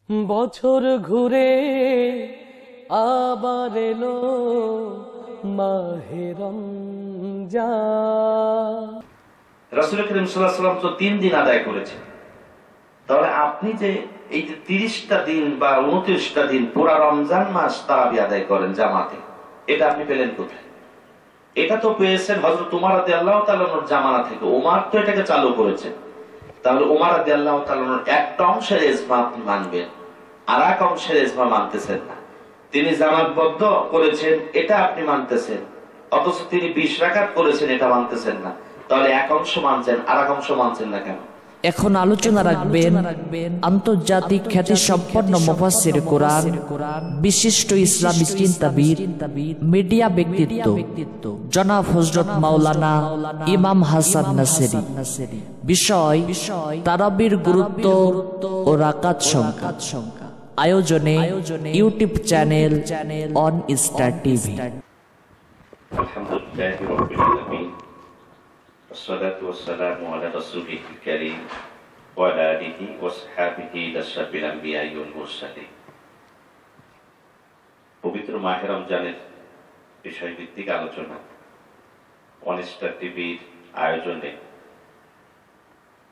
বছর ঘুরে আবার এলো মাহে রমজান। রাসূল করিম সাল্লাল্লাহু আলাইহি ওয়াসাল্লাম তো 3 দিন আদায় করেছেন, তাহলে আপনি যে এই যে 30টা দিন বা 29টা দিন পুরা রমজান মাস তারাবি আদায় করেন জামাতে, এটা আপনি পেলেন কোথায়? এটা তো পেয়েছেন হযরত উমর রাদিয়াল্লাহু তাআলার জামানা থেকে। উমর তো এটাকে চালু করেছেন, তাহলে উমর রাদিয়াল্লাহু তাআলার একটা অংশের ইজমা আপনি মানবেন, আর এক অংশের ইজমা মানতেছেন না। তিনি জামাতবদ্ধ করেছেন এটা আপনি মানতেছেন, অথচ তিনি 20 রাকাত করেছেন এটা মানতেছেন না। তাহলে এক অংশ মানছেন আর এক অংশ মানছেন না কেন? এখন আলোচনা রাখবেন আন্তর্জাতিক খ্যাতিসম্পন্ন মুফাসসির কোরআন, বিশিষ্ট ইসলামী চিন্তাবিদ, মিডিয়া ব্যক্তিত্ব জনাব হযরত মাওলানা ইমাম হাসান নাসেরী। বিষয় তারাবির গুরুত্ব ও রাকাত সংখ্যা। আয়োজনে YouTube channel on star TV. আলহামদুলিল্লাহি রাব্বিল আলামিন, والصلاة والسلام على رسوله الكريم وعلى آله وصحبه أشرف الأنبياء والمرسلين। পবিত্র মাহে রমজানের বিষয়ভিত্তিক আলোচনা অন স্টার টিভির আয়োজনে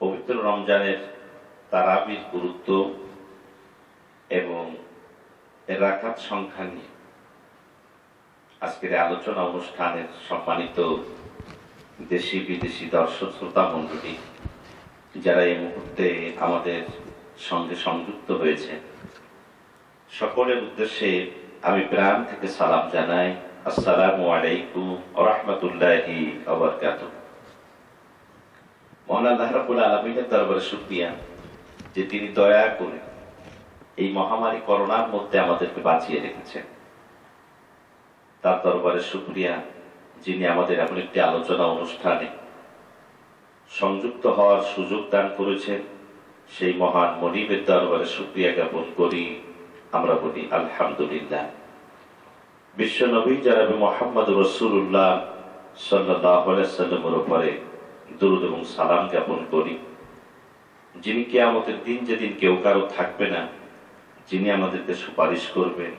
পবিত্র রমজানের তারাবির গুরুত্ব এবং এর রাকাত সংখ্যা নিয়ে আজকের আলোচনা অনুষ্ঠানের সম্মানিত দেশি বিদেশি দর্শক শ্রোতা মণ্ডলী যারা এই মুহূর্তে আমাদের সঙ্গে সংযুক্ত হয়েছে, সকলের উদ্দেশ্যে আমি প্রাণ থেকে সালাম জানাই। আসসালামু আলাইকুম ওয়া রাহমাতুল্লাহি ওয়া বারাকাতুহু। মহান আল্লাহ রাব্বুল আলামিনের দরবারে শুকরিয়া যে তিনি দয়া করে এই মহামারী করোনার মধ্যে আমাদেরকে বাঁচিয়ে রেখেছেন। তার দরবারে শুকরিয়া যিনি আমাদের এমন একটি আলোচনা অনুষ্ঠানে সংযুক্ত হওয়ার সুযোগ দান করেছেন। সেই মহান মনিবের দরবারে শুকরিয়া জ্ঞাপন করি, আমরা বলি আলহামদুলিল্লাহ। বিশ্ব নবী জনাব মুহাম্মদ রাসূলুল্লাহ সাল্লাল্লাহু আলাইহি ওয়াসাল্লামের উপরে দরুদ এবং সালাম জ্ঞাপন করি, যিনি কিয়ামতের দিন যেদিন কেউ কারো থাকবে না, যিনি আমাদেরকে সুপারিশ করবেন,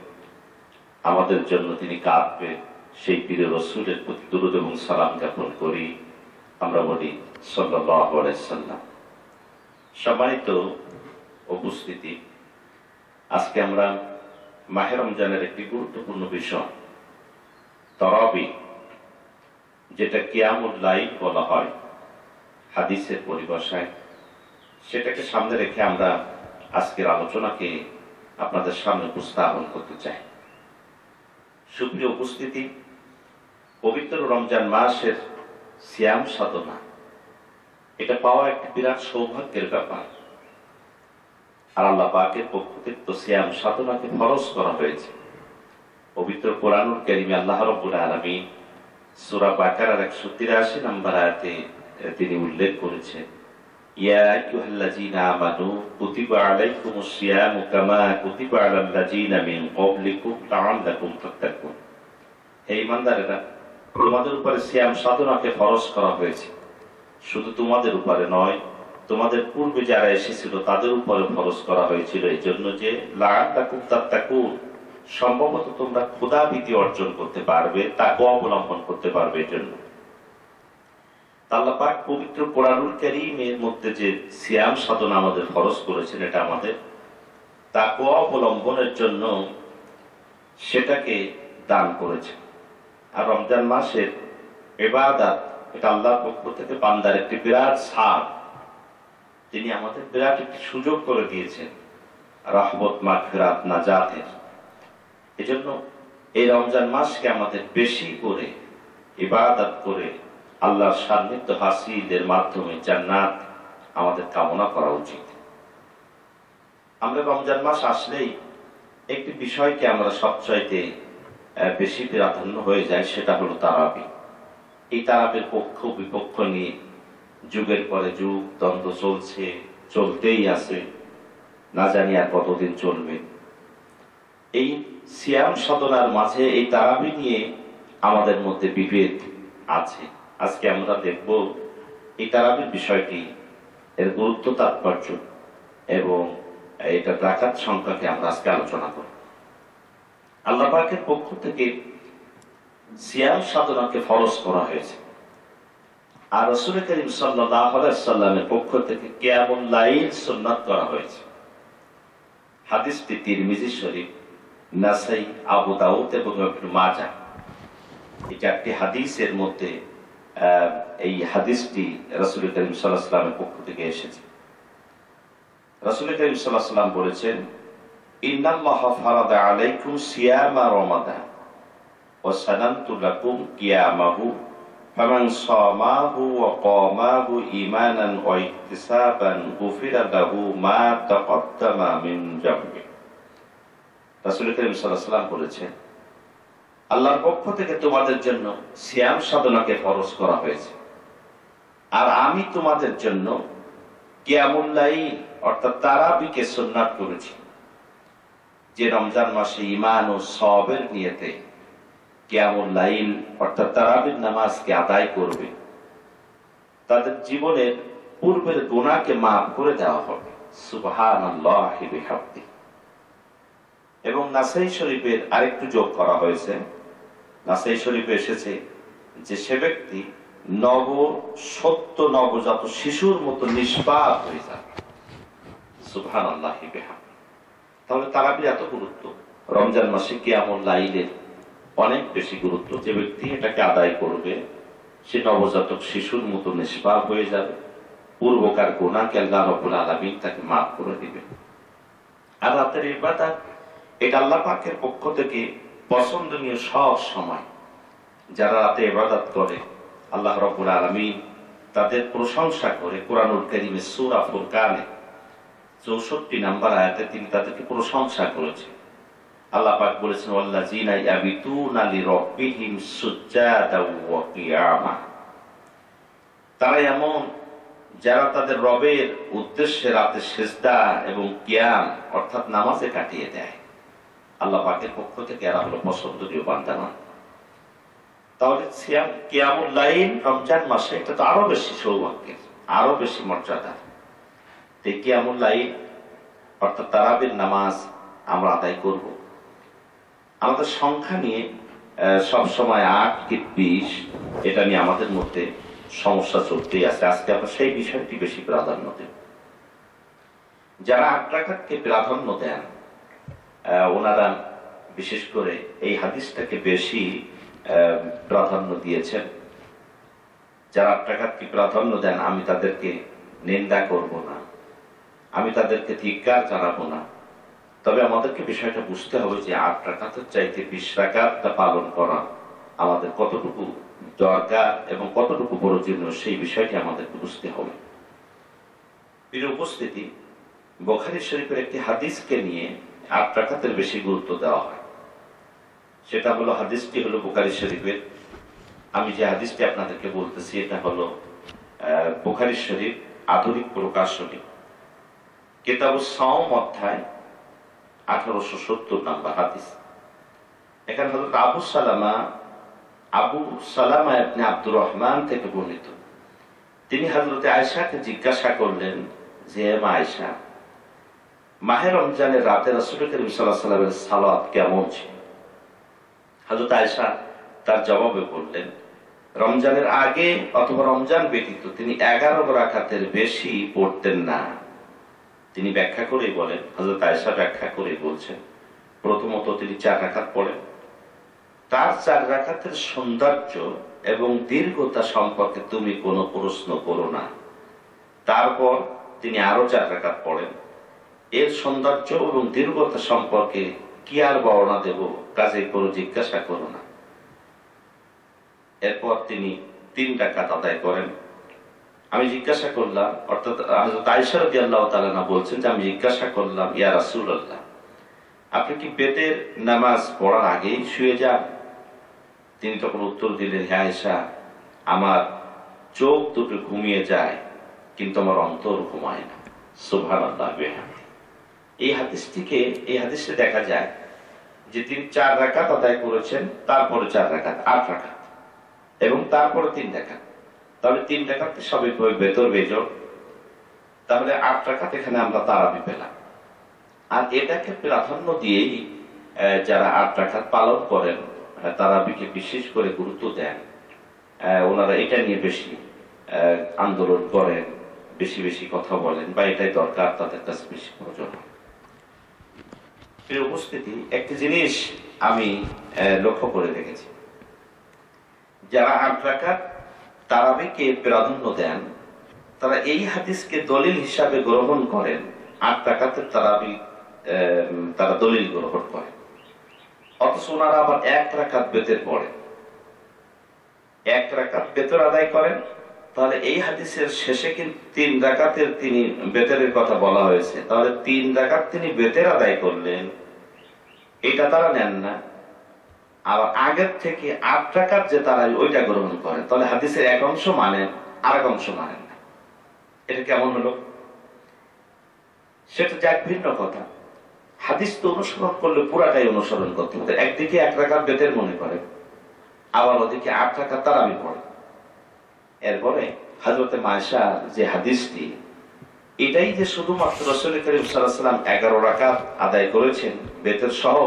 আমাদের জন্য তিনি কাঁদবেন, সেই প্রিয় রাসূলের প্রতি দরুদ এবং সালাম জ্ঞাপন করি, আমরা বলি সাল্লাল্লাহু আলাইহি ওয়াসাল্লাম। সম্মানিত উপস্থিতি, আজকে আমরা মাহে রমজানের একটি গুরুত্বপূর্ণ বিষয় তারাবি, যেটা কিয়ামুল লাইল বলা হয় হাদিসের পরিভাষায়, সেটাকে সামনে রেখে আমরা আজকের আলোচনাকে আপনাদের সামনে উপস্থাপন করতে চাই। সুপ্রিয় উপস্থিতি, পবিত্র রমজান মাসের সিয়াম সাধনা এটা পাওয়া একটি বিরাট সৌভাগ্যের ব্যাপার। আর আল্লাহ পাকের পক্ষ থেকে তো সিয়াম সাধনাকে ফরজ করা হয়েছে। পবিত্র কোরআনুল কারীমে আল্লাহ রাব্বুল আলামিন সূরা বাকারার 183 নম্বর আয়াতে তিনি উল্লেখ করেছেন, ইয়া আইয়ুহাল্লাযীনা আমানু কুতিবা আলাইকুমুস সিয়ামু কামা কুতিবা আলাল্লাযীনা মিন ক্বাবলিকুম লাআল্লাকুম তাত্তাকুন। হে ঈমানদারেরা, তোমাদের উপরে সিয়াম সাধনাকে ফরজ করা হয়েছে। শুধু তোমাদের উপরে নয়, তোমাদের পূর্বে যারা এসেছিল তাদের উপরে ফরজ করা হয়েছিল, এই জন্য যে লাআল্লাকুম তাত্তাকুন, সম্ভবত তোমরা খোদাভীতি অর্জন করতে পারবে, তাকওয়া অবলম্বন করতে পারবে। এই জন্য আল্লাহ পাক পবিত্র কোরআনুল কারীমের মধ্যে যে সিয়াম সাধনা আমাদের ফরজ করেছেন, এটা আমাদের তাকওয়া অবলম্বনের জন্য সেটাকে দান করেছেন। আর রমজান মাসের ইবাদত এটা আল্লাহর পক্ষ থেকে বান্দার একটি বিরাট ছাড়, তিনি আমাদের বিরাট একটি সুযোগ করে দিয়েছেন রহমত, মাগফিরাত, নাজাতের। এজন্য এই রমজান মাসকে আমাদের বেশি করে ইবাদত করে আল্লাহর সান্নিধ্য হাসিলের মাধ্যমে জান্নাত আমাদের কামনা করা উচিত। আমরা রমজান মাস আসলেই একটি বিষয়কে আমরা সবচাইতে বেশি প্রাধান্য হয়ে যায়, সেটা হলো তারাবি। এই তারাবির পক্ষ বিপক্ষ নিয়ে যুগের পরে যুগ দ্বন্দ্ব চলছে, চলতেই আছে, না জানি আর কতদিন চলবে। এই সিয়াম সাধনার মাঝে এই তারাবি নিয়ে আমাদের মধ্যে বিভেদ আছে। আজকে আমরা দেখব এই তারাবির বিষয়টি, এর গুরুত্ব, তাৎপর্য এবং এটা রাকাত সংখ্যাকে আমরা আজকে আলোচনা করব। আল্লাহ পাকের পক্ষ থেকে সিয়াম সাধনাকে ফরজ করা হয়েছে, আর রাসূল করিম সাল্লাল্লাহু আলাইহি সাল্লামের পক্ষ থেকে কিয়ামুল লাইল সুন্নাত করা হয়েছে। হাদিসটি তিরমিজি শরীফ, নাসাই, আবু দাউদ এবং ইবনে মাজাহ এই চারটি হাদিসের মধ্যে এই হাদিসটি রাসূল করিম সাল্লাল্লাহু আলাইহি সাল্লামের পক্ষ থেকে এসেছে। রাসূল করিম সাল্লাল্লাহু আলাইহি সাল্লাম বলেছেন, ইন্নাল্লাহা ফারাদা আলাইকুম সিয়ামা রমাদান ওয়া সানানতু লাকুম কিয়ামাহু ফামান সামাহু ওয়া কামাহু ঈমানান ওয়া ইহতিসাবান গুফিরা লাহু মা তাকাদ্দামা মিন যামবি। রাসূল করিম সাল্লাল্লাহু আলাইহি সাল্লাম বলেছেন, আল্লাহর পক্ষ থেকে তোমাদের জন্য সিয়াম সাধনাকে ফরজ করা হয়েছে, আর আমি তোমাদের জন্য কিয়ামুল লাইল অর্থাৎ তারাবিকে সুন্নাত করেছি। যে রমজান মাসে ঈমান ও সওয়াবের নিয়তে কিয়ামুল লাইল অর্থাৎ তারাবির নামাজকে আদায় করবে, তাদের জীবনের পূর্বের গুনাহকে মাফ করে দেওয়া হবে। সুবহানাল্লাহি বিহামদিহি। এবং নাসাই শরীফের আরেকটু যোগ করা হয়েছে। নাসাই শরীফে এসেছে যে সে ব্যক্তি নবজাত শিশুর মতো নিষ্পাপ হয়ে যাবে। সুবহানাল্লাহি বিহামদিহি। তাহলে তারাবির এত গুরুত্ব, রমজান মাসে কিয়ামুল লাইলের অনেক বেশি গুরুত্ব। যে ব্যক্তি এটাকে আদায় করবে সে নবজাতক শিশুর মতো নিষ্পাপ হয়ে যাবে, পূর্বকার গুনাহকে আল্লাহ রাব্বুল আলামিন তাকে মাফ করে দিবে। আর রাতের ইবাদত এটা আল্লাহ পাকের পক্ষ থেকে পছন্দনীয় সব সময়। যারা রাতে ইবাদত করে আল্লাহ রাব্বুল আলামিন তাদের প্রশংসা করে কোরআনুল কারীমের সূরা ফুরকানে 64 নম্বর আয়াতে তিনি তাদেরকে প্রশংসা করেছেন। আল্লাহ পাক বলেছেন, ওয়াল্লাযীনা ইয়াবিতুনা লিরাব্বিহিম সুজ্জাদাও ওয়া কিয়ামা। তারা এমন যারা তাদের রবের উদ্দেশ্যে রাতে সিজদা এবং কিয়াম অর্থাৎ নামাজে কাটিয়ে দেয়। আল্লাহ পাকের পক্ষ থেকে এরা হলো পছন্দনীয় বান্দা। তাহলে সিয়াম কিয়ামুল লাইল রমজান মাসে এটা তো আরো বেশি সৌভাগ্যের, আরো বেশি মর্যাদা। এই কিয়ামুল লাইল অর্থাৎ তারাবির নামাজ আমরা আদায় করব। আমাদের সংখ্যা নিয়ে সব সময় 8 কি 20 এটা নিয়ে আমাদের মধ্যে সমস্যা চলতেই আছে। আজকে আমরা সেই বিষয়টি বেশি প্রাধান্য দেব। যারা 8 রাকাতকে প্রাধান্য দেন ওনারা বিশেষ করে এই হাদিসটাকে বেশি প্রাধান্য দিয়েছেন। যারা 8 রাকাতকে প্রাধান্য দেন আমি তাদেরকে নিন্দা করব না, আমি তাদেরকে ধিক্কার জানাবো না। তবে আমাদেরকে বিষয়টা বুঝতে হবে যে 8 রাকাতের চাইতে 20 রাকাতটা পালন করা আমাদের কতটুকু দরকার এবং কতটুকু প্রয়োজনীয় সেই বিষয়টি আমাদেরকে বুঝতে হবে। প্রিয় উপস্থিতি, বুখারী শরীফের একটি হাদিসকে নিয়ে 8 রাকাতের বেশি গুরুত্ব দেওয়া হয়। সেটা হলো, হাদিসটি হলো বুখারী শরীফের, আমি যে হাদিসটি আপনাদেরকে বলতেছি এটা হলো বুখারী শরীফ আধুনিক প্রকাশনী কিতাবুস সাওম অধ্যায় 1870 নম্বর হাদিস। এখানে হযরত আবু সালামা ইবনে আব্দুর রহমান থেকে বর্ণিত। তিনি হযরত আয়েশাকে জিজ্ঞাসা করলেন যে, মা আয়েশা, মাহে রমজানের রাতে রাসূল করিম সাল্লাল্লাহু আলাইহি ওয়াসাল্লামের সালাত কেমন ছিল? হযরত আয়েশা তার জবাবে বললেন, রমজানের আগে অথবা রমজান ব্যতীত তিনি 11 রাকাতের বেশি পড়তেন না। তিনি ব্যাখ্যা করে বলেন, হযরত আয়েশা ব্যাখ্যা করে বলছেন, প্রথমত তিনি 4 রাকাত পড়েন। তার 4 রাকাতের সৌন্দর্য এবং দীর্ঘতা সম্পর্কে তুমি কোনো প্রশ্ন করো না। তারপর তিনি আরো 4 রাকাত পড়েন। এর সৌন্দর্য এবং দীর্ঘতা সম্পর্কে কি আর বর্ণনা দেব, কাজেই কোনো জিজ্ঞাসা করো না। এরপর তিনি 3 রাকাত আদায় করেন। আমি জিজ্ঞাসা করলাম, অর্থাৎ হযরত আয়েশা রাদিয়াল্লাহু তাআলা আনহা বলছেন যে আমি জিজ্ঞাসা করলাম, ইয়া রাসূলুল্লাহ, আপনি কি পেটের নামাজ পড়ার আগেই শুয়ে যান? তিনি তখন উত্তর দিলেন, হে আয়েশা, আমার চোখ দুটো ঘুমিয়ে যায় কিন্তু আমার অন্তর ঘুমায় না। সুবহানাল্লাহ বিহামদিহি। এই হাদিসে দেখা যায় যে তিনি 4 রাকাত আদায় করেছেন, তারপরে 4 রাকাত 8 রাকাত এবং তারপরে 3 রাকাত। তাহলে 3 রাকাত সবই ভেতর বেজোড়। তাহলে 8 রাকাত এখানে আমরা তারাবি পেলাম। আর এটাকে প্রাধান্য দিয়েই যারা 8 রাকাত পালন করেন, তারাবিকে বিশেষ করে গুরুত্ব দেন, ওনারা এটা নিয়ে বেশি আন্দোলন করেন, বেশি বেশি কথা বলেন, বা এটাই দরকার, তাদের কাছে বেশি প্রয়োজন। এর উপস্থিতি একটি জিনিস আমি লক্ষ্য করে দেখেছি, যারা 8 রাকাত তারাবিকে প্রাধান্য দেন, তারা এই হাদিসকে দলিল হিসাবে গ্রহণ করেন। 8 রাকাতের তারাবি তারা দলিল গ্রহণ করে, অথচ ওনারা আবার 1 রাকাত বেতের পড়ে, 1 রাকাত বেতর আদায় করেন। তাহলে এই হাদিসের শেষে কিন্তু 3 রাকাতের তিনি বেতরের কথা বলা হয়েছে, তাহলে 3 রাকাত তিনি বেতের আদায় করলেন, এটা তারা নেন না। আবার আগের থেকে 8 রাকাত যে তারা ওইটা গ্রহণ করেন, তাহলে হাদিসের এক অংশ মানেন, আর এক অংশ মানেন না। এটা কেমন হলো? সেটা যাক ভিন্ন কথা। হাদিস তো অনুসরণ করলে পুরাটাই অনুসরণ করতে হবে। একদিকে 1 রাকাত বেতের মনে করে, আবার ওদিকে 8 রাকাত তারাবি পড়ে। এরপরে হযরতে মায়েশা যে হাদিসটি, এটাই যে শুধুমাত্র রাসূল করিম সাল্লাল্লাহু আলাইহি ওয়াসাল্লাম 11 রাকাত আদায় করেছেন বেতের সহ,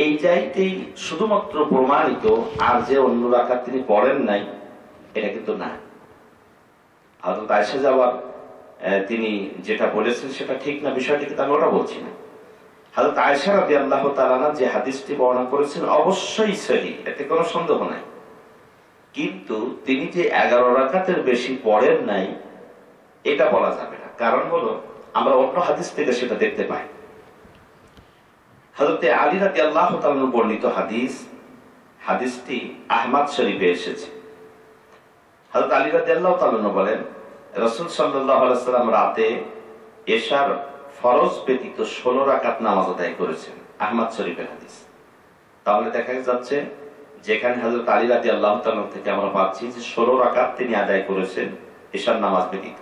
এই যাইতেই শুধুমাত্র প্রমাণিত, আর যে অন্য রাকাত তিনি পড়েন নাই এটা কিন্তু না। হযরত আয়েশা যাওয়ার তিনি যেটা বলেছেন সেটা ঠিক না, বিষয়টি কিন্তু আমি ওটা বলছি না। হযরত আয়েশা রাদিয়াল্লাহু তাআলা আনহা যে হাদিসটি বর্ণনা করেছেন অবশ্যই সহিহ, এতে কোনো সন্দেহ নাই। কিন্তু তিনি যে 11 রাকাতের বেশি পড়েন নাই এটা বলা যাবে না। কারণ হলো আমরা অন্য হাদিস থেকে সেটা দেখতে পাই। হযরত আলী রাদিয়াল্লাহু তাআলা আনহু বর্ণিত হাদিস, হাদিসটি আহমদ শরীফে এসেছে। হযরত আলী রাদিয়াল্লাহু তাআলা আনহু বলেন, রাসূল সাল্লাল্লাহু আলাইহি ওয়াসাল্লাম রাতে এশার ফরজ ব্যতীত 16 রাকাত নামাজ আদায় করেছেন। আহমদ শরীফের হাদিস। তাহলে দেখা যাচ্ছে যেখানে হযরত আলী রাদিয়াল্লাহু তাআলা থেকে আমরা পাচ্ছি যে 16 রাকাত তিনি আদায় করেছেন এশার নামাজ ব্যতীত।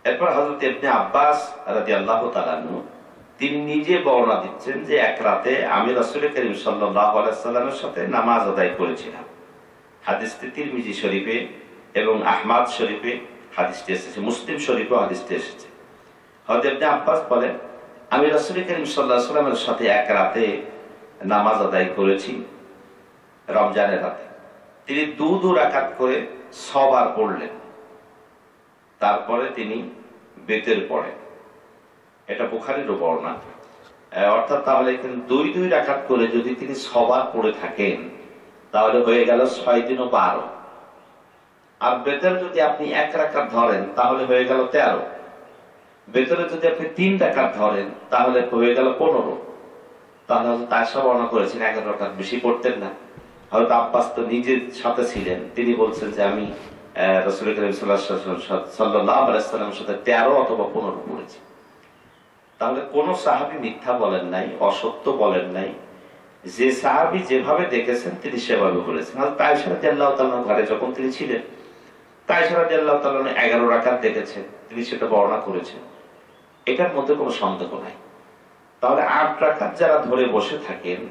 এরপর হযরত ইবনে আব্বাস রাদিয়াল্লাহু তাআলা আনহু তিনি নিজে বর্ণনা দিচ্ছেন যে এক রাতে আমি রাসূল করিম সাল্লাল্লাহু আলাইহি ওয়াসাল্লামের সাথে নামাজ আদায় করেছিলাম। হাদিসটি তিরমিজি শরীফে এবং আহমদ শরীফে হাদিসটি এসেছে, মুসলিম শরীফেও হাদিসটি এসেছে। হযরত ইবনে আব্বাস বলেন, আমি রাসূল করিম সাল্লাল্লাহু আলাইহি ওয়াসাল্লামের সাথে এক রাতে নামাজ আদায় করেছি, রমজানের রাতে। তিনি 2 রাকাত করে 6 বার পড়লেন, তারপরে তিনি বেতের পড়েন। এটা বুখারীর বর্ণনা। অর্থাৎ তাহলে এখানে 2 রাকাত করে যদি তিনি 6 বার পড়ে থাকেন, তাহলে হয়ে গেল 6 দিন ও 12। আর বেতের যদি আপনি 1 রাকাত ধরেন তাহলে হয়ে গেল 13। বেতরে যদি আপনি 3 রাকাত ধরেন তাহলে হয়ে গেল 15। তাহলে আয়েশা বর্ণনা করেছেন 11 রাকাত বেশি পড়তেন না। হযরত আব্বাস তো নিজের সাথে ছিলেন, তিনি বলছেন যে আমি রাসূল করিম সাল্লাল্লাহু আলাইহি ওয়াসাল্লামের সাথে 13 অথবা 15 পড়েছি। তাহলে কোন সাহাবী মিথ্যা বলেন নাই, অসত্য বলেন নাই। যে সাহাবী যেভাবে দেখেছেন তিনি সেভাবে বলেছেন। হযরত আয়েশা রাদিয়াল্লাহু তাআলা ঘরে যখন তিনি ছিলেন, আয়েশা রাদিয়াল্লাহু তাআলা 11 রাকাত দেখেছেন, তিনি সেটা বর্ণনা করেছেন। এটার মধ্যে কোনো সন্দেহ নাই। তাহলে 8 রাকাত যারা ধরে বসে থাকেন,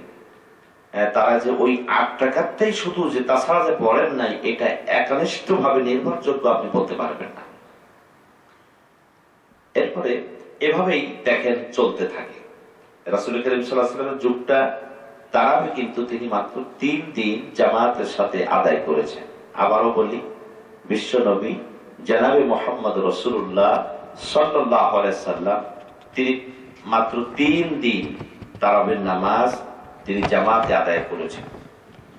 তারা যে ওই 8 রাকাতটাই শুধু যে তাছাড়া যে পড়েন নাই, এটা একনিষ্ঠভাবে নির্ভরযোগ্য আপনি বলতে পারবেন না। এরপরে এভাবেই দেখেন চলতে থাকে। রাসূল করিম সাল্লাল্লাহু আলাইহি ওয়াসাল্লামের যুগটা তারাবি কিন্তু তিনি মাত্র 3 দিন জামাতের সাথে আদায় করেছেন। আবারও বলি, বিশ্ব নবী জনাবে মুহাম্মদ রাসূলুল্লাহ সাল্লাল্লাহু আলাইহি ওয়াসাল্লাম তিনি মাত্র 3 দিন তারাবির নামাজ তিনি জামাতে আদায় করেছেন।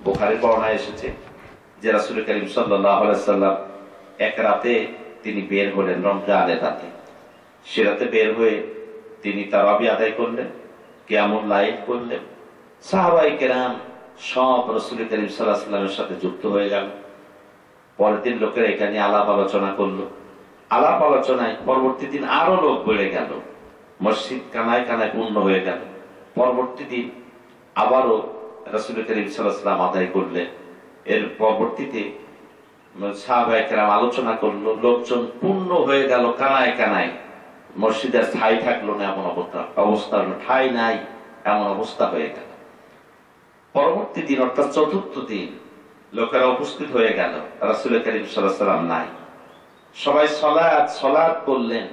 বুখারীর বর্ণনায় এসেছে যে রাসূল করিম সাল্লাল্লাহু আলাইহি ওয়াসাল্লাম এক রাতে তিনি বের হলেন, রমজানের রাতে। সে রাতে বের হয়ে তিনি তারাবি আদায় করলেন, কিয়ামুল লাইল করলেন। সাহাবায়ে কেরাম সব রাসূল করিম সাল্লাল্লাহু আলাইহি ওয়াসাল্লামের সাথে যুক্ত হয়ে গেল। পরের দিন লোকেরা এখানে আলাপ আলোচনা করলো। আলাপ আলোচনায় পরবর্তী দিন আরো লোক বেড়ে গেল, মসজিদ কানায় কানায় পূর্ণ হয়ে গেল। পরবর্তী দিন আবারও রাসূল করিম সাল্লাল্লাহু আলাইহি ওয়াসাল্লাম আদায় করলেন। এর পরবর্তীতে সাহাবায়ে কেরাম আলোচনা করলো, লোকজন পূর্ণ হয়ে গেল কানায় কানায়। মসজিদে ঠাই থাকলো না এমন অবস্থা হলো, ঠাই নাই এমন অবস্থা হয়ে গেল। পরবর্তী দিন অর্থাৎ চতুর্থ দিন লোকেরা উপস্থিত হয়ে গেল, রাসূল করিম সাল্লাল্লাহু আলাইহি ওয়াসাল্লাম নাই। সবাই সালাত করলেন,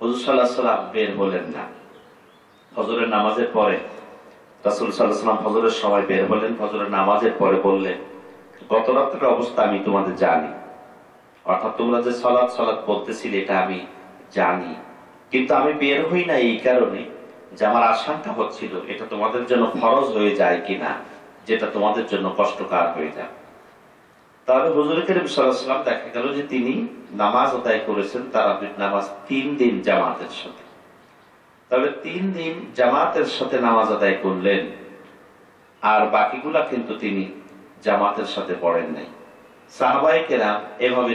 হুজুর সাল্লাল্লাহু আলাইহি ওয়াসাল্লাম বের হলেন না। ফজরের নামাজের পরে রাসূল সাল্লাল্লাহু আলাইহি ওয়াসাল্লাম ফজরের সময় বের হলেন। ফজরের নামাজের পরে বললেন, গত রাতের অবস্থা আমি তোমাদের জানি, অর্থাৎ তোমরা যে সালাত সালাত বলতেছিলে এটা আমি জানি, কিন্তু আমি বের হই না এই কারণে যে আমার আশঙ্কা হচ্ছিল এটা তোমাদের জন্য ফরজ হয়ে যায় কিনা, যেটা তোমাদের জন্য কষ্টকর হয়ে যায়। তাহলে হুজুর করিম সাল্লাল্লাহু আলাইহি ওয়াসাল্লাম দেখা গেল যে তিনি নামাজ আদায় করেছেন তারাবির নামাজ 3 দিন জামাতের সাথে। তাহলে 3 দিন জামাতের সাথে নামাজ আদায় করলেন, আর বাকিগুলা কিন্তু তিনি জামাতের সাথে পড়েন নাই। সাহাবায়ে কেরাম এভাবে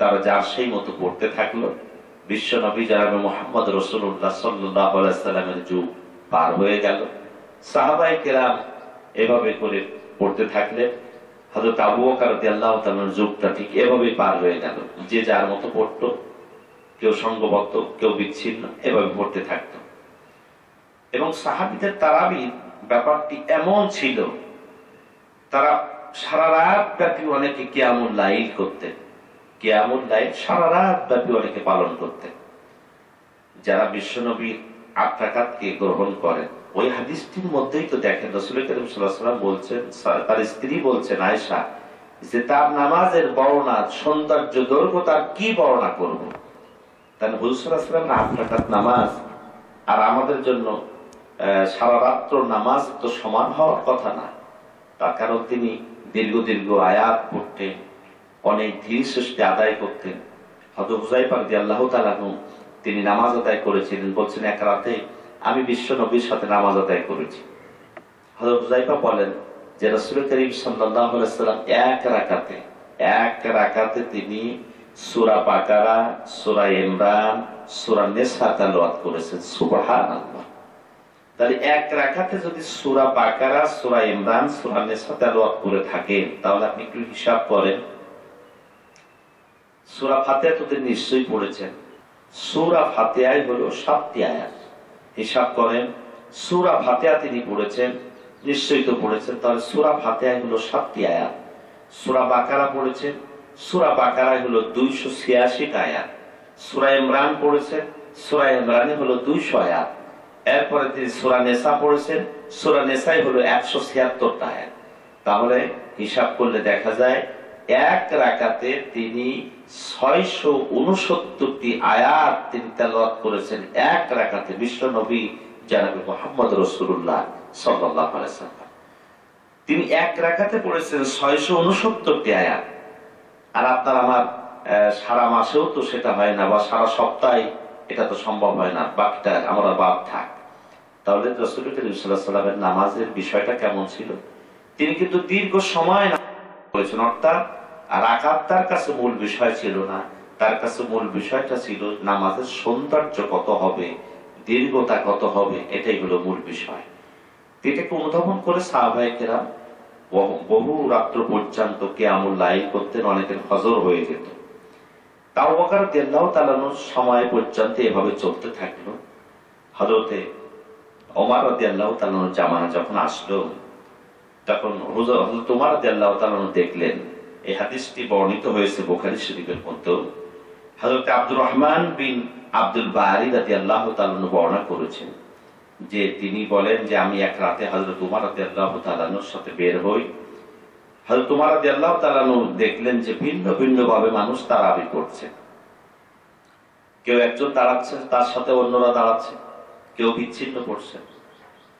তারা যার সেই মতো পড়তে থাকলো। বিশ্ব নবী জনাবে মুহাম্মদ রাসূলুল্লাহ সাল্লাল্লাহু আলাইহি ওয়াসাল্লামের যুগ পার হয়ে গেল। সাহাবায়ে কেরাম এভাবে করে পড়তে থাকলেন। হযরত আবু বকর রাদিয়াল্লাহু তাআলার যুগটা ঠিক এভাবে পার হয়ে গেল। যে যার মতো পড়তো, কেউ সংঘবদ্ধ, কেউ বিচ্ছিন্ন, এভাবে পড়তে থাকতো। এবং সাহাবীদের তারাবির ব্যাপারটি এমন ছিল, তারা সারা রাত ব্যাপী অনেকে কিয়ামুল লাইল করতেন। কিয়ামুল লাইল সারা রাত ব্যাপী অনেকে পালন করতেন। যারা বিশ্বনবীর 8 রাকাতকে গ্রহণ করেন, ওই হাদিসটির মধ্যেই তো দেখেন রাসূল করিম সাল্লাল্লাহু আলাইহি ওয়াসাল্লাম বলছেন, তার স্ত্রী বলছেন আয়েশা, যে তার নামাজের বর্ণনা, সৌন্দর্য, দৈর্ঘ্য তার কি বর্ণনা করব। তাহলে হুজুর সাল্লাল্লাহু আলাইহি ওয়াসাল্লাম 8 রাকাত নামাজ আর আমাদের জন্য সারা রাত্র নামাজ তো সমান হওয়ার কথা না। তার কারণ তিনি দীর্ঘ দীর্ঘ আয়াত পড়তেন, অনেক ধীর সুস্থে আদায় করতেন। হযরত হুযায়ফা রাদিয়াল্লাহু তাআলা তিনি নামাজ আদায় করেছিলেন, বলছেন এক রাতে আমি বিশ্ব নবীর সাথে নামাজ আদায় করেছি। হযরত হুযায়ফা বলেন যে রাসূল করিম সাল্লাল্লাহু আলাইহি ওয়াসাল্লাম এক রাকাতে তিনি সূরা বাকারা, সূরা ইমরান, সূরা নিসা তেলাওয়াত করেছেন। সুবহানাল্লাহ। তাহলে এক রাকাতে যদি সূরা বাকারা, সূরা ইমরান, সূরা নিসা তেলাওয়াত করে থাকেন, তাহলে আপনি একটু হিসাব করেন। সূরা ফাতিহা তো তিনি নিশ্চয়ই পড়েছেন। সূরা ফাতিহায় হলো 7টি আয়াত। হিসাব করেন, সূরা ফাতিহা তিনি পড়েছেন, নিশ্চয়ই তো পড়েছেন। তাহলে সূরা ফাতিহায় হলো 7টি আয়াত। সূরা বাকারা পড়েছেন, সূরা বাকারায় হলো 286 আয়াত। সূরা ইমরান পড়েছেন, সূরা ইমরানে হলো 200 আয়াত। এরপরে তিনি সূরা নিসা পড়েছেন, সূরা নিসায় হলো 176টা আয়াত। তাহলে হিসাব করলে দেখা যায় এক রাকাতে তিনি 669টি আয়াত তিনি তেলাওয়াত করেছেন। এক রাকাতে বিশ্ব নবী জনাবে মুহাম্মদ রাসূলুল্লাহ সাল্লাল্লাহু আলাইহি ওয়াসাল্লাম তিনি এক রাকাতে পড়েছেন 669টি আয়াত। আর আপনার আমার সারা মাসেও তো সেটা হয় না, বা সারা সপ্তাহে এটা তো সম্ভব হয় না, বাকিটা আমরা বাদ থাক। তাহলে রাসূল করিম সাল্লাল্লাহু আলাইহি ওয়াসাল্লামের নামাজের বিষয়টা কেমন ছিল? তিনি কিন্তু দীর্ঘ সময় করেছেন, অর্থাৎ রাকাত তার কাছে মূল বিষয় ছিল না। তার কাছে মূল বিষয়টা ছিল নামাজের সৌন্দর্য কত হবে, দীর্ঘতা কত হবে, এটাই হলো মূল বিষয়। এটাকে অনুধাবন করে সাহাবায়ে কেরাম বহু রাত্র পর্যন্ত কিয়ামুল লাইল করতেন, অনেকের ফজর হয়ে যেত। আবু বকর রাদিয়াল্লাহু তাআলার সময় পর্যন্ত এভাবে চলতে থাকলো। হযরতে ওমর রাদিয়াল্লাহু তাআলার জামানা যখন আসলো, তখন হযরত ওমর রাদিয়াল্লাহু তাআলা দেখলেন, এই হাদিসটি বর্ণিত হয়েছে বুখারী শরীফের মধ্যে। হযরত আব্দুর রহমান বিন আব্দুল বারি রাদিয়াল্লাহু তাআলা বর্ণনা করেছেন যে তিনি বলেন যে আমি এক রাতে হযরত ওমর রাদিয়াল্লাহু তাআলার সাথে বের হই। হযরত ওমর রাদিয়াল্লাহু তাআলা দেখলেন যে ভিন্ন ভিন্ন ভাবে মানুষ তারাবি পড়ছে। কেউ একজন দাঁড়াচ্ছে, তার সাথে অন্যরা দাঁড়াচ্ছে, কেউ বিচ্ছিন্ন পড়ছে।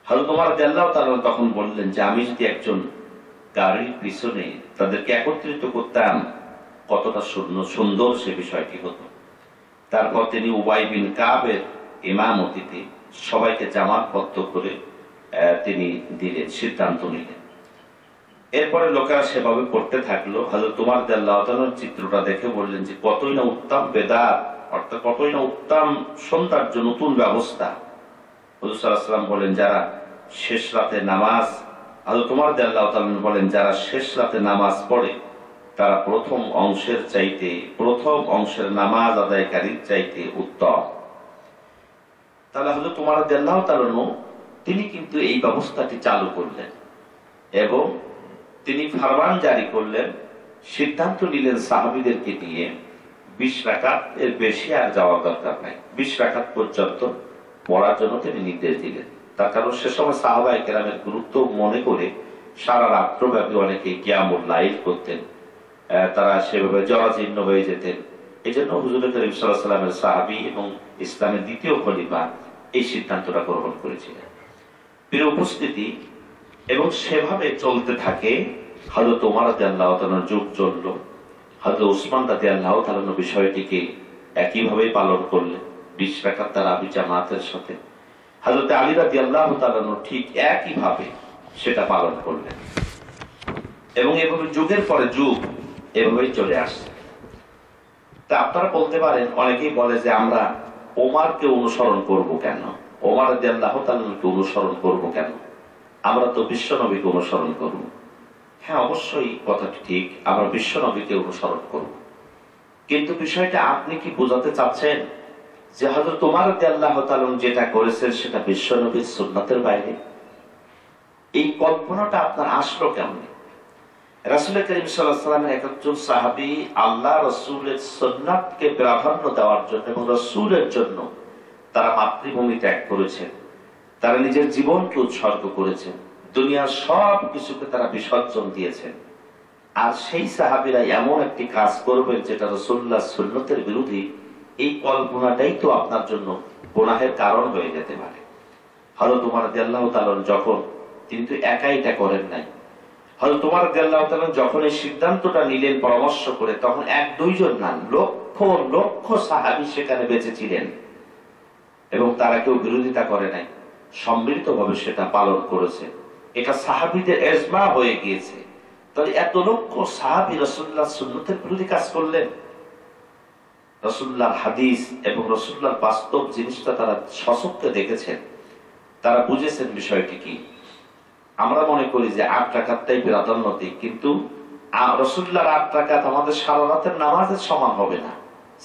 হযরত ওমর রাদিয়াল্লাহু তাআলা তখন বললেন যে আমি যদি একজন গাড়ির পিছনে তাদেরকে একত্রিত করতাম, কতটা সুন্দর সে বিষয়টি হতো। তারপর তিনি উবাই বিন কাবের ইমামতিতে সবাইকে জামাতবদ্ধ করে তিনি দিলেন, সিদ্ধান্ত নিলেন। এরপরে লোকেরা সেভাবে পড়তে থাকলো। হযরত ওমর রাদিয়াল্লাহু তাআলার চিত্রটা দেখে বললেন যে কতই না উত্তম বেদাত, অর্থাৎ কতই না উত্তম সৌন্দর্য, নতুন ব্যবস্থা। হুজুর সাল্লাল্লাহু আলাইহি ওয়াসাল্লাম বলেন যারা শেষ রাতে নামাজ, হযরত ওমর রাদিয়াল্লাহু তাআলা বলেন যারা শেষ রাতে নামাজ পড়ে তারা প্রথম অংশের নামাজ আদায়কারীর চাইতে উত্তম। তাহলে হযরত ওমর রাদিয়াল্লাহু তাআলা তিনি কিন্তু এই ব্যবস্থাটি চালু করলেন এবং তিনি ফরমান জারি করলেন, সিদ্ধান্ত নিলেন সাহাবীদেরকে নিয়ে 20 রাকাত, এর বেশি আর যাওয়ার দরকার নাই। 20 রাকাত পর্যন্ত পড়ার জন্য তিনি নির্দেশ দিলেন। তার কারণ সে সময় সাহাবায়ে কেরামের গুরুত্ব মনে করে সারা রাত্রব্যাপী অনেকে কিয়ামুল লাইল করতেন, তারা সেভাবে জরাজীর্ণ হয়ে যেতেন। এই জন্য হুজুর করিম সাল্লাল্লাহু আলাইহি ওয়াসাল্লামের সাহাবী এবং ইসলামের দ্বিতীয় খলিফা এই সিদ্ধান্তটা গ্রহণ করেছিলেন। প্রিয় উপস্থিতি, এবং সেভাবে চলতে থাকে। হযরত ওমর রাদিয়াল্লাহু তাআলার যুগ চলল, হযরত উসমান রাদিয়াল্লাহু তাআলা বিষয়টিকে একইভাবে পালন করলেন 20 রাকাত তারাবি জামাতের সাথে। হযরত আলী রাদিয়াল্লাহু তাআলা ঠিক একইভাবে সেটা পালন করলেন, এবং এভাবে যুগের পরে যুগ এভাবেই চলে আসছে। তা আপনারা বলতে পারেন, অনেকেই বলে যে আমরা ওমরকে অনুসরণ করব কেন, ওমর রাদিয়াল্লাহু তাআলাকে অনুসরণ করব কেন, আমরা তো বিশ্ব নবীকে অনুসরণ করব। হ্যাঁ, অবশ্যই কথাটি ঠিক, আমরা বিশ্ব নবীকে অনুসরণ করব, কিন্তু বিষয়টা আপনি কি বোঝাতে চাচ্ছেন যে হযরত ওমর রাদিয়াল্লাহু তাআলা যেটা করেছেন সেটা বিশ্ব নবীর সুন্নাতের বাইরে? এই কল্পনাটা আপনার আসলো কেমন? রাসূল করিম সাল্লাল্লাহু আলাইহি ওয়াসাল্লামের একজন সাহাবী আল্লাহ রাসূলের সুন্নাতকে প্রাধান্য দেওয়ার জন্য এবং রাসূলের জন্য তারা মাতৃভূমি ত্যাগ করেছেন, তারা নিজের জীবনকে উৎসর্গ করেছেন, দুনিয়ার সব কিছুকে তারা বিসর্জন দিয়েছেন। আর সেই সাহাবীরা এমন একটি কাজ করবেন যেটা রাসূলুল্লাহর সুন্নতের বিরোধী, এই কল্পনাটাই তো আপনার জন্য গুনাহের কারণ হয়ে যেতে পারে। হযরত ওমর রাদিয়াল্লাহু তাআলা যখন, কিন্তু একাই এটা করেন নাই, হযরত ওমর রাদিয়াল্লাহু তাআলা যখন এই সিদ্ধান্তটা নিলেন পরামর্শ করে, তখন 1-2 জন না, লক্ষ লক্ষ সাহাবী সেখানে বেঁচে ছিলেন, এবং তারা কেউ বিরোধিতা করে নাই, সম্মিলিতভাবে সেটা পালন করেছে। এটা সাহাবীদের ইজমা হয়ে গিয়েছে। তাহলে এত লক্ষ সাহাবী রাসূলুল্লাহর সুন্নতের বিরোধী কাজ করলেন? রাসূলুল্লাহর হাদিস এবং রাসূলুল্লাহর বাস্তব জিনিসটা তারা সচক্ষে দেখেছেন, তারা বুঝেছেন বিষয়টি কি। আমরা মনে করি যে 8 রাকাতটাই প্রাধান্য দিই, কিন্তু রাসূলুল্লাহর 8 রাকাত আমাদের সারা রাতের নামাজের সমান হবে না।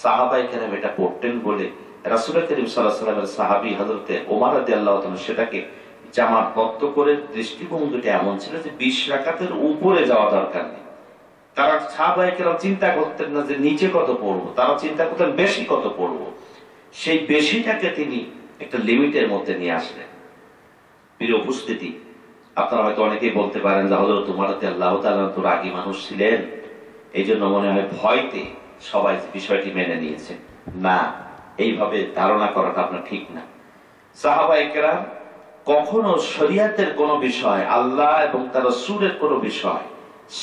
সাহাবায়ে কেরাম এটা পড়তেন বলে রাসূল করিম সাল্লাল্লাহু আলাইহি ওয়াসাল্লামের সাহাবী হযরতে ওমর রাদিয়াল্লাহু তাআলা সেটাকে জামাতবদ্ধ করে দৃষ্টিভঙ্গিটা এমন ছিল যে 20 রাকাতের উপরে যাওয়া দরকার নেই। তারা সাহাবায়ে কেরাম চিন্তা করতেন না যে নিচে কত পড়বো, তারা চিন্তা করতেন বেশি কত পড়বো। সেই বেশিটাকে তিনি একটা লিমিটের মধ্যে নিয়ে আসলেন। প্রিয় উপস্থিতি, আপনারা হয়তো অনেকেই বলতে পারেন যে হযরত ওমর রাদিয়াল্লাহু তাআলা তো রাগী মানুষ ছিলেন, এই জন্য মনে হয় ভয়তে সবাই বিষয়টি মেনে নিয়েছে। না, এইভাবে ধারণা করাটা আপনার ঠিক না। সাহাবায়ে কেরাম কখনো শরীয়তের কোন বিষয়, আল্লাহ এবং তার রাসূলের কোন বিষয়,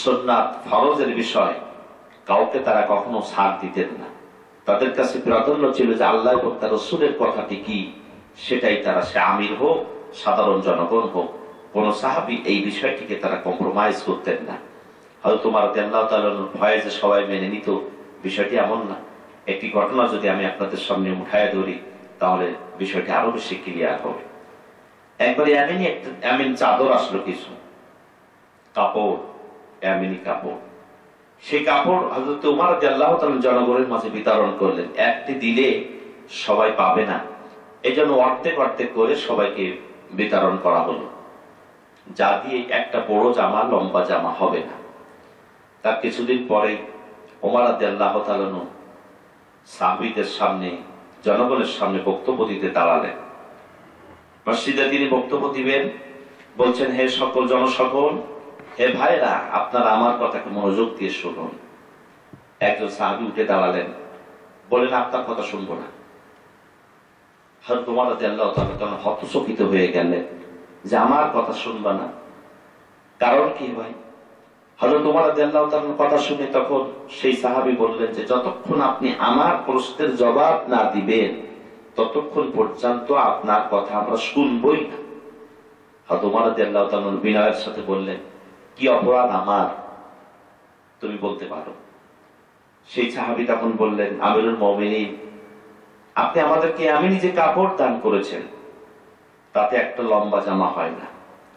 সুন্নাত ফরজের বিষয় কাউকে তারা কখনো ছাড় দিতেন না। তাদের কাছে প্রাধান্য ছিল যে আল্লাহ এবং তার রাসূলের কথাটি কি সেটাই তারা, সে আমির হোক সাধারণ জনগণ হোক, কোন সাহাবী এই বিষয়টিকে তারা কম্প্রোমাইজ করতেন না। হযরত ওমর রাদিয়াল্লাহু তাআলার ভয়ে যে সবাই মেনে নিত, বিষয়টি এমন না। একটি ঘটনা যদি আমি আপনাদের সামনে উঠায় ধরি তাহলে বিষয়টি আরো বেশি ক্লিয়ার হবে। একবার এমনি চাদর আসলো, কিছু কাপড়, এমনি কাপড়, সেই কাপড় হযরত ওমর রাদিয়াল্লাহু তাআলা জনগণের মাঝে বিতরণ করলেন। একটি দিলে সবাই পাবে না, এজন্য অর্ধেক অর্ধেক করে সবাইকে বিতরণ করা হলো, যা দিয়ে একটা বড় জামা, লম্বা জামা হবে না। তার কিছুদিন পরে ওমর রাদিয়াল্লাহু তাআলা সাহাবীদের সামনে, জনগণের সামনে বক্তব্য দিতে দাঁড়ালেন। মসজিদে তিনি বক্তব্য দিবেন, বলছেন, হে সকল জনসকল, হে ভাইরা, আপনারা আমার কথাকে মনোযোগ দিয়ে শুনুন। একজন সাহাবী উঠে দাঁড়ালেন, বলেন, আপনার কথা শুনবো না। হযরত ওমর রাদিয়াল্লাহু তাআলা হতচকিত হয়ে গেলেন যে আমার কথা শুনবা না, কারণ কি ভাই? হযরত ওমর রাদিয়াল্লাহু তাআলার কথা শুনে তখন সেই সাহাবী বললেন যে যতক্ষণ আপনি আমার প্রশ্নের জবাব না দিবেন ততক্ষণ পর্যন্ত আপনার কথা আমরা শুনবই না। হযরত ওমর রাদিয়াল্লাহু তাআলা বিনয়ের সাথে বললেন, কি অপরাধ আমার, তুমি বলতে পারো। সেই সাহাবী তখন বললেন, আমিরুল মুমিনিন, আপনি আমাদেরকে আমি নিজে কাপড় দান করেছেন, তাতে একটা লম্বা জামা হয় না,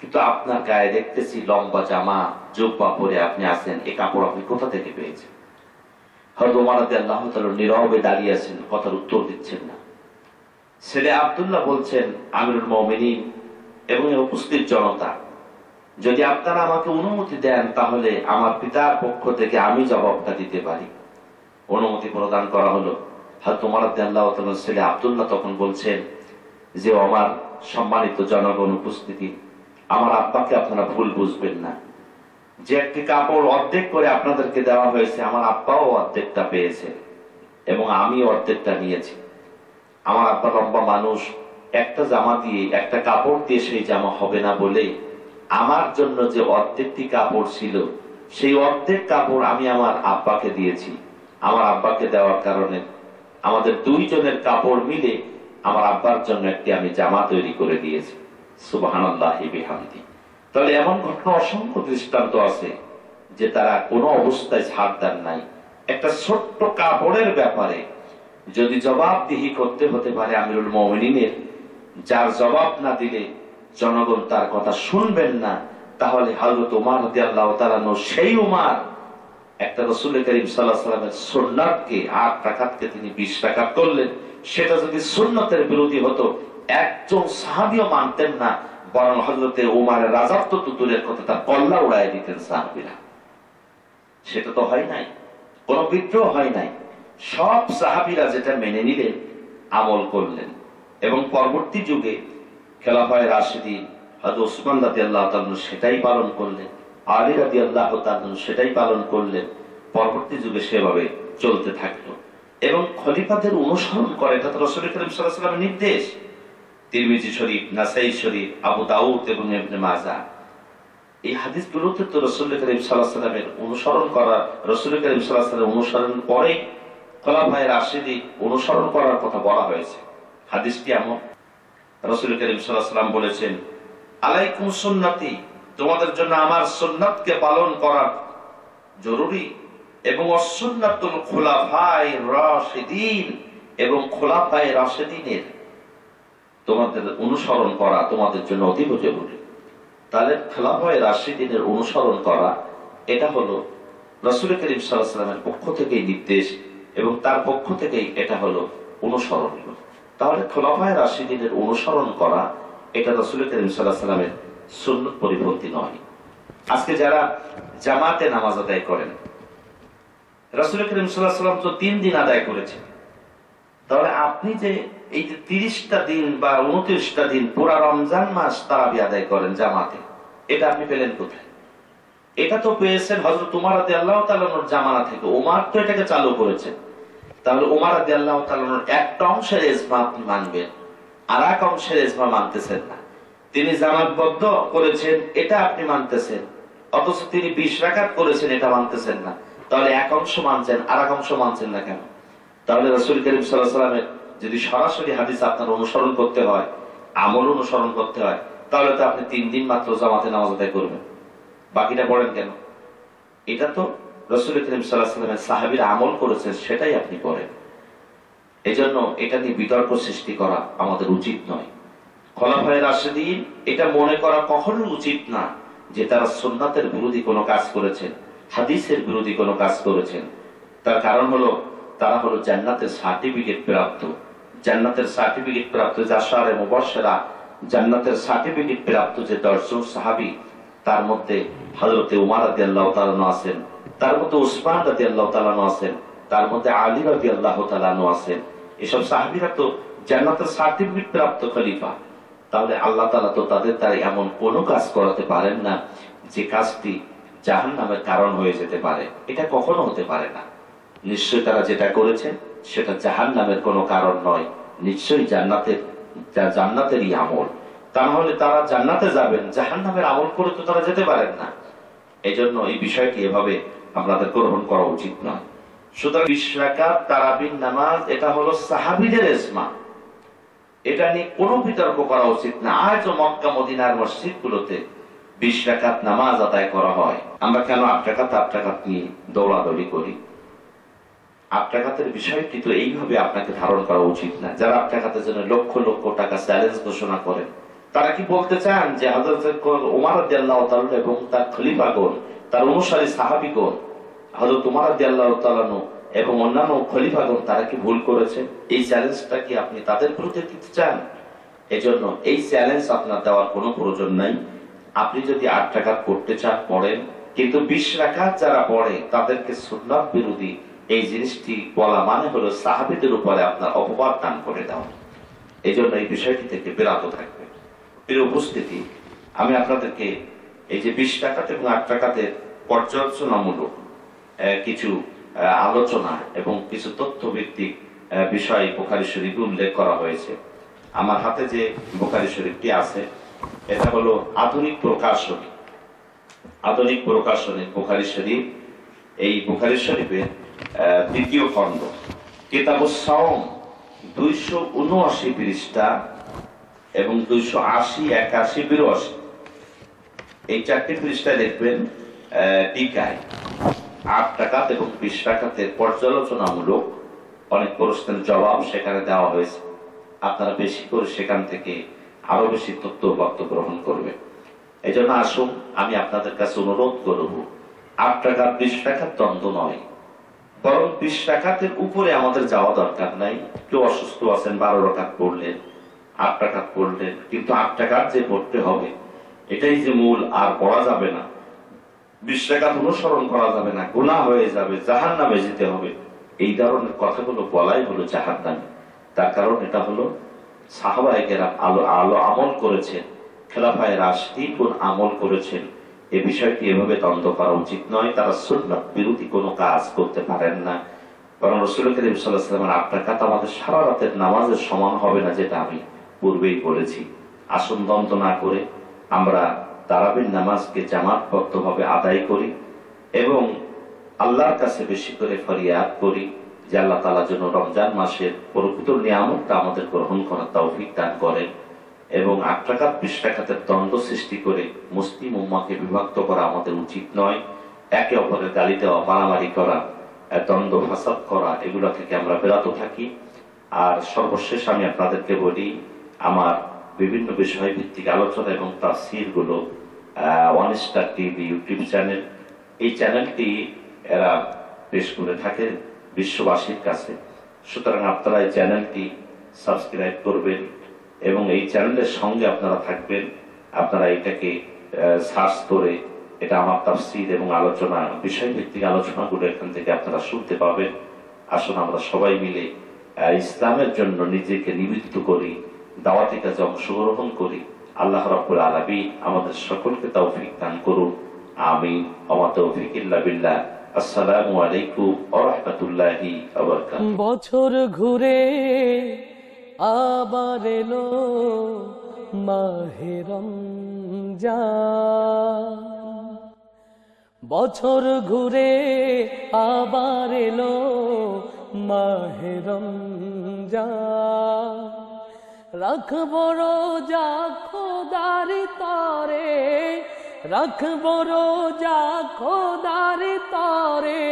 কিন্তু আপনার গায়ে দেখতেছি লম্বা জামা, জুব্বা পরে আপনি আছেন, এই কাপড় আপনি কোথা থেকে পেয়েছেন? হযরত ওমর রাদিয়াল্লাহু তাআলা নীরবে দাঁড়িয়ে আছেন, কথার উত্তর দিচ্ছেন না। ছেলে আব্দুল্লাহ বলছেন, আমিরুল মুমিনিন এবং উপস্থিত জনতা, যদি আপনারা আমাকে অনুমতি দেন তাহলে আমার পিতার পক্ষ থেকে আমি জবাবটা দিতে পারি। অনুমতি প্রদান করা হলো। হযরত ওমর রাদিয়াল্লাহু তাআলার ছেলে আব্দুল্লাহ তখন বলছেন, যে আমার সম্মানিত জনগণ উপস্থিতি, আমার আব্বাকে আপনারা ভুল বুঝবেন না। যে একটি কাপড় অর্ধেক করে আপনাদেরকে দেওয়া হয়েছে, আমার আব্বাও অর্ধেকটা পেয়েছে এবং আমি অর্ধেকটা নিয়েছি। আমার আব্বা লম্বা মানুষ, একটা জামা দিয়ে, একটা কাপড় দিয়ে সেই জামা হবে না বলে আমার জন্য যে অর্ধেকটি কাপড় ছিল, সেই অর্ধেক কাপড় আমি আমার আব্বাকে দিয়েছি। আমার আব্বাকে দেওয়ার কারণে আমাদের দুইজনের কাপড় মিলে আমার আব্বার জন্য একটি আমি জামা তৈরি করে দিয়েছি। সুবহানাল্লাহি বিহামদি। তাহলে এমন ঘটনা অসংখ্য দৃষ্টান্ত আছে যে তারা কোনো অবস্থায় ছাড় দেন নাই। একটা ছোট্ট কাপড়ের ব্যাপারে যদি জবাবদিহি করতে হতে পারে আমিরুল মুমিনিনের, যার জবাব না দিলে জনগণ তার কথা শুনবেন না, তাহলে হযরত ওমর রাদিয়াল্লাহু তাআলা সেই ওমর একটা রাসূল করিম সাল্লাল্লাহু আলাইহি ওয়াসাল্লামের সুন্নাতকে 8 রাকাতকে তিনি 20 রাকাত করলেন। সেটা যদি সুন্নতের বিরোধী হতো একজন সাহাবীও মানতেন না, বরং হযরতে ওমরের রাজত্ব তো দূরের কথা, তার কল্লা উড়াই দিতেন সাহাবীরা। সেটা তো হয় নাই, কোনো বিদ্রোহ হয় নাই। সব সাহাবীরা যেটা মেনে নিলেন, আমল করলেন এবং পরবর্তী যুগে খেলাফায়ে রাশিদিন হযরত ওসমান রাদিয়াল্লাহু তাআলা সেটাই পালন করলেন, আলী রাদিয়াল্লাহু তাআলা সেটাই পালন করলেন। পরবর্তী যুগে সেভাবে চলতে থাকলো এবং খলিফাদের অনুসরণ করে, এটা তো রাসূল করিম সাল্লাল্লাহু আলাইহি ওয়াসাল্লামের নির্দেশ। তিরমিজি শরীফ, নাসাই শরীফ, আবু দাউদ এবং ইবনে মাজাহ, এই হাদিসগুলোতে তো রাসূল করিম সাল্লাল্লাহু আলাইহি ওয়াসাল্লামের অনুসরণ করা, রাসূল করিম সাল্লাল্লাহু আলাইহি ওয়াসাল্লামের অনুসরণ পরে খলিফায়ে রাশিদিন অনুসরণ করার কথা বলা হয়েছে। হাদিসটি এমন, রাসূল করিম সাল্লাল্লাহু আলাইহি ওয়াসাল্লাম বলেছেন, আলাইকুম সুন্নতি, তোমাদের জন্য আমার সুন্নাতকে পালন করা জরুরি, এবং সুন্নাতুল খুলাফায়ে রাশিদিন, এবং খুলাফায়ে রাশিদিনের তোমাদের অনুসরণ করা তোমাদের জন্য অতীব জরুরি। তাহলে খুলাফায়ে রাশিদিনের অনুসরণ করা, এটা হলো রাসূল করিম সাল্লাল্লাহু আলাইহি ওয়াসাল্লামের পক্ষ থেকেই নির্দেশ এবং তার পক্ষ থেকেই এটা হলো অনুসরণীয়। তাহলে খুলাফায়ে রাশিদিনের অনুসরণ করা এটা রাসূল করিম সাল্লাল্লাহু আলাইহি ওয়াসাল্লামের সুন্নাত পরিপন্থী নয়। আজকে যারা জামাতে নামাজ আদায় করেন, রাসূল করিম সাল্লাল্লাহু আলাইহি ওয়াসাল্লাম তো 3 দিন আদায় করেছেন, তাহলে আপনি যে এই যে 30টা দিন বা 29টা দিন পুরা রমজান মাস তারাবি আদায় করেন জামাতে, এটা আপনি পেলেন কোথায়? এটা তো পেয়েছেন হযরত ওমর রাদিয়াল্লাহু তাআলার জামানা থেকে। ওমর তো এটাকে চালু করেছেন। তাহলে ওমর রাদিয়াল্লাহু তাআলার একটা অংশের ইজমা আপনি মানবেন, আর এক অংশের ইজমা মানতেছেন না। তিনি জামাতবদ্ধ করেছেন, এটা আপনি মানতেছেন, অথচ তিনি 20 রাকাত করেছেন, এটা মানতেছেন না। তাহলে এক অংশ মানছেন, আর এক অংশ মানছেন না কেন? তাহলে রাসূল করিম সাল্লাল্লাহু আলাইহি ওয়াসাল্লামের যদি সরাসরি হাদিস আপনার অনুসরণ করতে হয়, আমল অনুসরণ করতে হয়, তাহলে তো আপনি 3 দিন মাত্র জামাতে নামাজ আদায় করবেন, বাকিটা পড়েন কেন? এটা তো রাসূল করিম সাল্লাল্লাহু আলাইহি ওয়াসাল্লামের সাহাবীরা আমল করেছেন, সেটাই আপনি করেন। এজন্য এটা নিয়ে বিতর্ক সৃষ্টি করা আমাদের উচিত নয়। খলিফায়ে রাশিদিন এটা মনে করা কখনোই উচিত না যে তারা সুন্নাতের বিরোধী কোনো কাজ করেছেন, হাদিসের বিরোধী কোনো কাজ করেছেন। তার কারণ হলো তারা হলো জান্নাতের সার্টিফিকেট প্রাপ্ত, জান্নাতের সার্টিফিকেট প্রাপ্ত যে আশারে মুবাশশিরা, জান্নাতের সার্টিফিকেট প্রাপ্ত যে 10 জন সাহাবী, তার মধ্যে হযরত ওমর রাদিয়াল্লাহু তাআলা আছেন, তার মধ্যে উসমান রাদিয়াল্লাহু তাআলা আছেন, তার মধ্যে আলী রাদিয়াল্লাহু তাআলা আছেন। এসব সাহাবীরা তো জান্নাতের সার্টিফিকেট প্রাপ্ত খলিফা। তাহলে আল্লাহ তাআলা তো তাদের দ্বারা এমন কোনো কাজ করাতে পারেন না যে কাজটি জাহান্নামের কারণ হয়ে যেতে পারে। এটা কখনো হতে পারে না। নিশ্চয়ই তারা যেটা করেছেন সেটা জাহান্নামের কোনো কারণ নয়, নিশ্চয়ই জান্নাতেরই আমল। তা না হলে তারা জান্নাতে যাবেন, জাহান্নামের আমল করে তো তারা যেতে পারেন না। এই জন্য এই বিষয়টি এভাবে আমাদের গ্রহণ করা উচিত নয়। সুতরাং 20 রাকাত তারাবির নামাজ এটা হলো সাহাবীদের ইজমা, এটা নিয়ে কোনো বিতর্ক করা উচিত না। আজও মক্কা মদিনার মসজিদগুলোতে 20 রাকাত নামাজ আদায় করা হয়। আমরা কেন 8 রাকাত নিয়ে দৌড়াদৌড়ি করি? 8 রাকাতের বিষয়টি তো এইভাবে আপনাকে ধারণ করা উচিত না। যারা 8 রাকাতের জন্য লক্ষ লক্ষ টাকা চ্যালেঞ্জ ঘোষণা করেন, তারা কি বলতে চান যে হযরত ওমর রাদিয়াল্লাহু তাআলা এবং তার খলিফাগণ, তার অনুসারী সাহাবীগণ, হযরত ওমর রাদিয়াল্লাহু তাআলা এবং অন্যান্য খলিফাগণ তারা কি ভুল করেছে? এই চ্যালেঞ্জটা কি আপনি তাদের বিরুদ্ধে দিতে চান? এজন্য এই চ্যালেঞ্জ আপনার দেওয়ার কোনো প্রয়োজন নাই। আপনি যদি 8 রাকাত পড়তে চান পড়েন, কিন্তু 20 রাকাত যারা পড়ে তাদেরকে সুন্নাত বিরোধী এই জিনিসটি বলা মানে হলো সাহাবীদের উপরে আপনার অপবাদ দান করে দেওয়া। এই জন্য এই বিষয়টি থেকে বিরত থাকবে। প্রিয় উপস্থিতি, আমি আপনাদেরকে এই যে 20 টাকাত এবং 8 টাকাতের পর্যালোচনামূলক কিছু আলোচনা এবং কিছু তথ্য ভিত্তিক বিষয় বুখারী শরীফে উল্লেখ করা হয়েছে। আমার হাতে যে বুখারী শরীফটি আছে এটা হলো আধুনিক প্রকাশনী। আধুনিক প্রকাশনী বুখারী শরীফ। এই বুখারী শরীফের দ্বিতীয় খণ্ড কিতাবুস সাওম 279 পৃষ্ঠা এবং 280, 81, 82 এই 4টি পৃষ্ঠায় দেখবেন টিকায় 8 টাকাত এবং 20 টাকাতের পর্যালোচনামূলক অনেক প্রশ্নের জবাব সেখানে দেওয়া হয়েছে। আপনারা বেশি করে সেখান থেকে আরো বেশি তথ্য গ্রহণ করবেন। এই জন্য আসুন, আমি আপনাদের কাছে অনুরোধ করব, 8 টাকা 20 টাকার দ্বন্দ্ব নয়, বরং 20 টাকাতের উপরে আমাদের যাওয়া দরকার নাই। কেউ অসুস্থ আছেন, 12 রাকাত পড়লেন, 8 টাকাত পড়লেন, কিন্তু 8 টাকার যে পড়তে হবে এটাই যে মূল, আর পড়া যাবে না। 20 টাকাত অনুসরণ করা যাবে না, গুনাহ হয়ে যাবে, জাহান্নামে যেতে হবে, এই ধরনের কথাগুলো বলাই হলো জাহান্নামী। তার কারণ এটা হলো সাহাবায়ে কেরাম আলো আমল করেছেন, খেলাফায়ে রাশিদুন আমল করেছেন। এই বিষয়টি এভাবে দ্বন্দ্ব করা উচিত নয়। তারা সুন্নাত বিরোধী কোনো কাজ করতে পারেন না, বরং রাসূল করিম সাল্লাল্লাহু আলাইহি ওয়াসাল্লামের 8 টাকাত আমাদের সারা রাতের নামাজের সমান হবে না, যেটা আমি পূর্বেই বলেছি। আসুন দ্বন্দ্ব না করে আমরা তারাবির নামাজকে জামাতবদ্ধভাবে আদায় করি এবং আল্লাহর কাছে বেশি করে ফরিয়াদ করি যে আল্লাহ তাআলা যেন রমজান মাসের প্রকৃত নিয়ামতটা আমাদের গ্রহণ করার তৌফিক দান করেন। এবং 8 টাকাত 20 টাকাতের দ্বন্দ্ব সৃষ্টি করে মুসলিম উম্মাহকে বিভক্ত করা আমাদের উচিত নয়। একে অপরের গালি দেওয়া, মারামারি করা, দ্বন্দ্ব ফাসাদ করা, এগুলো থেকে আমরা বিরত থাকি। আর সর্বশেষ আমি আপনাদেরকে বলি, আমার বিভিন্ন বিষয় ভিত্তিক আলোচনা এবং তাফসীর গুলো one star TV YouTube channel, এই চ্যানেলটি এরা পেশ করে থাকে বিশ্ববাসীর কাছে। সুতরাং আপনারা এই চ্যানেলটি সাবস্ক্রাইব করবেন এবং এই চ্যানেলের সঙ্গে আপনারা থাকবেন। আপনারা এটাকে সার্চ করে এটা আমার তাফসীর এবং আলোচনা, বিষয় ভিত্তিক আলোচনাগুলো এখান থেকে আপনারা শুনতে পাবেন। আসুন আমরা সবাই মিলে ইসলামের জন্য নিজেকে নিবেদিত করি, দাওয়াতি কাজে অংশগ্রহণ করি। আল্লাহ রাব্বুল আলামিন আমাদের সকলকে তৌফিক দান করুন। আমিন। ওয়া তৌফিক ইল্লা বিল্লাহ। আসসালামু আলাইকুম ওয়া রাহমাতুল্লাহি ওয়া বারাকাতুহু। বছর ঘুরে আবার এলো মাহে রমজান, বছর ঘুরে আবার এলো মাহে রমজান। রাখবো রোজা খোদার তরে, রাখবো রোজা খোদার তরে,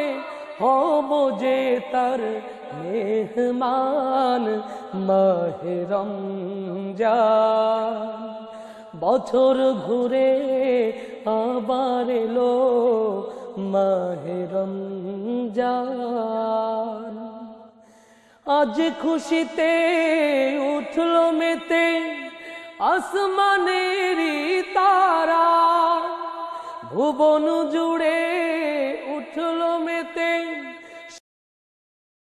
হব যে তার মেহমান মাহে রমজান। বছর ঘুরে আবার এলো মাহে রমজান। আজ খুশিতে উঠলো মেতে আসমানেরই তারা, ভুবন জুড়ে উঠলো মেতে